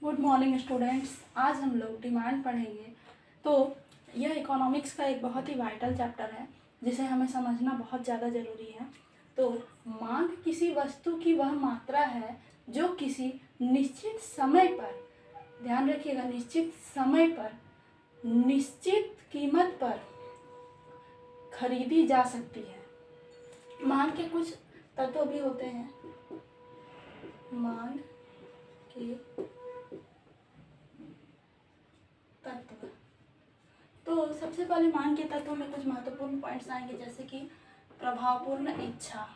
Good morning students. आज हम लोग डिमांड पढ़ेंगे। तो यह इकोनॉमिक्स का एक बहुत ही वाइटल चैप्टर है जिसे हमें समझना बहुत ज़्यादा ज़रूरी है। तो मांग किसी वस्तु की वह मात्रा है जो किसी निश्चित समय पर, ध्यान रखिएगा, निश्चित समय पर निश्चित कीमत पर खरीदी जा सकती है। मांग के कुछ तत्व भी होते हैं। मांग के तत्व, तो सबसे पहले मांग के तत्वों में कुछ महत्वपूर्ण पॉइंट्स आएंगे, जैसे कि प्रभावपूर्ण इच्छा।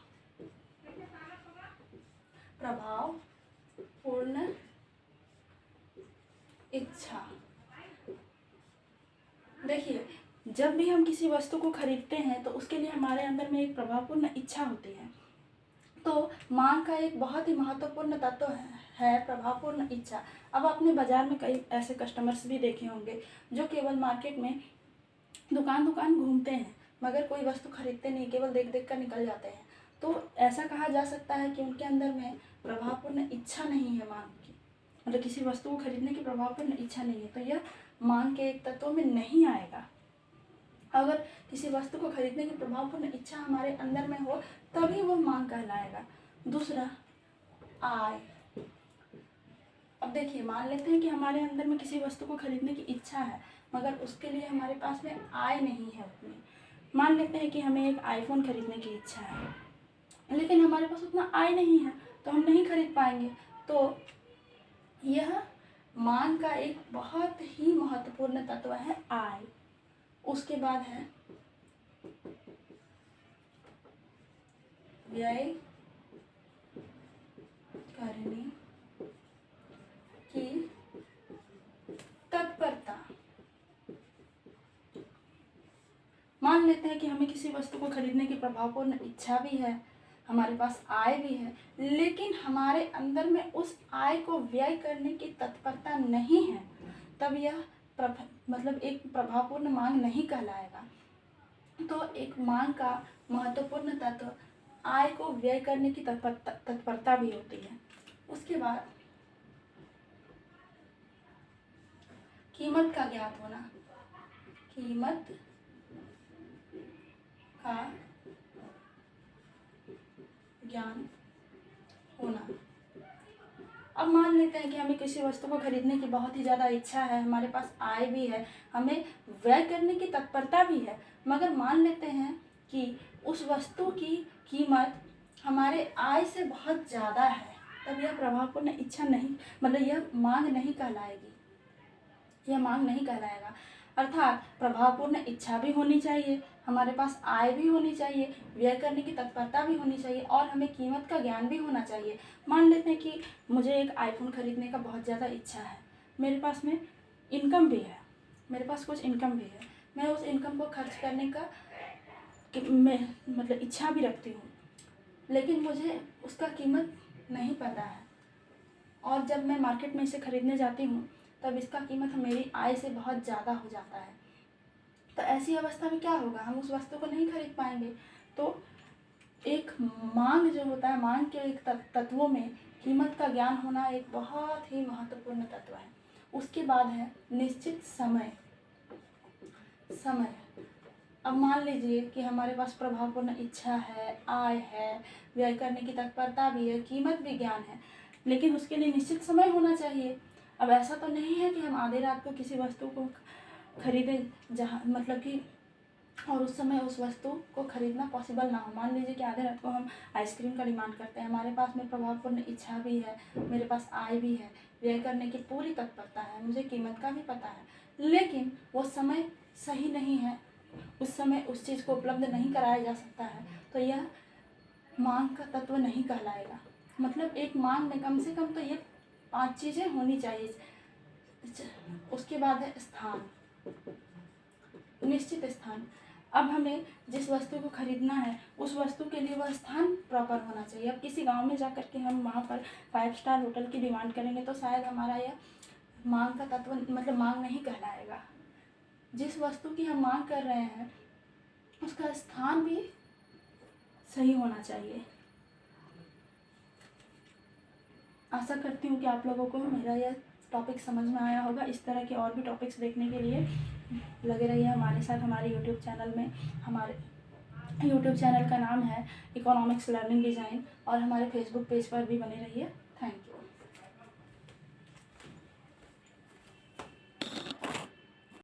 प्रभावपूर्ण इच्छा, देखिए, जब भी हम किसी वस्तु को खरीदते हैं तो उसके लिए हमारे अंदर में एक प्रभावपूर्ण इच्छा होती है। तो मांग का एक बहुत ही महत्वपूर्ण तत्व है प्रभावपूर्ण इच्छा। अब आपने बाजार में कई ऐसे कस्टमर्स भी देखे होंगे जो केवल मार्केट में दुकान दुकान घूमते हैं मगर कोई वस्तु खरीदते नहीं, केवल देख देख कर निकल जाते हैं। तो ऐसा कहा जा सकता है कि उनके अंदर में प्रभावपूर्ण इच्छा नहीं है मांग की, मतलब किसी वस्तु को खरीदने की प्रभावपूर्ण इच्छा नहीं है। तो यह मांग के एक तत्व में नहीं आएगा। अगर किसी वस्तु को खरीदने की प्रभावपूर्ण इच्छा हमारे अंदर में हो तभी वो मांग कहलाएगा। दूसरा, आय। अब देखिए, मान लेते हैं कि हमारे अंदर में किसी वस्तु को खरीदने की इच्छा है मगर उसके लिए हमारे पास में आय नहीं है उतनी। मान लेते हैं कि हमें एक आईफोन खरीदने की इच्छा है लेकिन हमारे पास उतना आय नहीं है तो हम नहीं खरीद पाएंगे। तो यह मांग का एक बहुत ही महत्वपूर्ण तत्व है आय। उसके बाद है व्यय करने की तत्परता। मान लेते हैं कि हमें किसी वस्तु को खरीदने की प्रभावपूर्ण इच्छा भी है, हमारे पास आय भी है, लेकिन हमारे अंदर में उस आय को व्यय करने की तत्परता नहीं है, तब यह मतलब एक प्रभावपूर्ण मांग नहीं कहलाएगा। तो एक मांग का महत्वपूर्ण तत्व आय को व्यय करने की तत्परता भी होती है। उसके बाद कीमत का ज्ञात होना। कीमत का ज्ञान होना। अब मान लेते हैं कि हमें किसी वस्तु को खरीदने की बहुत ही ज़्यादा इच्छा है, हमारे पास आय भी है, हमें व्यय करने की तत्परता भी है, मगर मान लेते हैं कि उस वस्तु की कीमत हमारे आय से बहुत ज़्यादा है, तब यह प्रभावपूर्ण इच्छा नहीं, मतलब यह मांग नहीं कहलाएगी, यह मांग नहीं कहलाएगा। अर्थात प्रभावपूर्ण इच्छा भी होनी चाहिए, हमारे पास आय भी होनी चाहिए, व्यय करने की तत्परता भी होनी चाहिए और हमें कीमत का ज्ञान भी होना चाहिए। मान लेते हैं कि मुझे एक आईफोन खरीदने का बहुत ज़्यादा इच्छा है, मेरे पास में इनकम भी है, मेरे पास कुछ इनकम भी है, मैं उस इनकम को खर्च करने का मैं मतलब इच्छा भी रखती हूँ, लेकिन मुझे उसका कीमत नहीं पता है और जब मैं मार्केट में इसे खरीदने जाती हूँ तब इसका कीमत मेरी आय से बहुत ज़्यादा हो जाता है। तो ऐसी अवस्था में क्या होगा, हम उस वस्तु को नहीं खरीद पाएंगे। तो एक मांग जो होता है, मांग के एक तत्वों में कीमत का ज्ञान होना एक बहुत ही महत्वपूर्ण तत्व है। उसके बाद है निश्चित समय। समय, अब मान लीजिए कि हमारे पास प्रभावपूर्ण इच्छा है, आय है, व्यय करने की तत्परता भी है, कीमत भी ज्ञान है, लेकिन उसके लिए निश्चित समय होना चाहिए। अब ऐसा तो नहीं है कि हम आधी रात को किसी वस्तु को खरीदें जहाँ मतलब कि और उस समय उस वस्तु को खरीदना पॉसिबल ना हो। मान लीजिए कि आधे रात को हम आइसक्रीम का डिमांड करते हैं, हमारे पास में प्रभावपूर्ण इच्छा भी है, मेरे पास आय भी है, व्यय करने की पूरी तत्परता है, मुझे कीमत का भी पता है, लेकिन वो समय सही नहीं है, उस समय उस चीज़ को उपलब्ध नहीं कराया जा सकता है, तो यह मांग का तत्व नहीं कहलाएगा। मतलब एक मांग में कम से कम तो ये 5 चीज़ें होनी चाहिए। उसके बाद है स्थान, निश्चित स्थान। अब हमें जिस वस्तु को खरीदना है उस वस्तु के लिए वह स्थान प्रॉपर होना चाहिए। अब किसी गांव में जाकर के हम वहाँ पर 5 स्टार होटल की डिमांड करेंगे तो शायद हमारा यह मांग का तत्व मतलब मांग नहीं कहलाएगा। जिस वस्तु की हम मांग कर रहे हैं उसका स्थान भी सही होना चाहिए। आशा करती हूँ कि आप लोगों को मेरा यह टॉपिक समझ में आया होगा। इस तरह के और भी टॉपिक्स देखने के लिए लगे रहिए हमारे साथ हमारे यूट्यूब चैनल में। हमारे यूट्यूब चैनल का नाम है इकोनॉमिक्स लर्निंग डिज़ाइन, और हमारे फेसबुक पेज पर भी बने रहिए।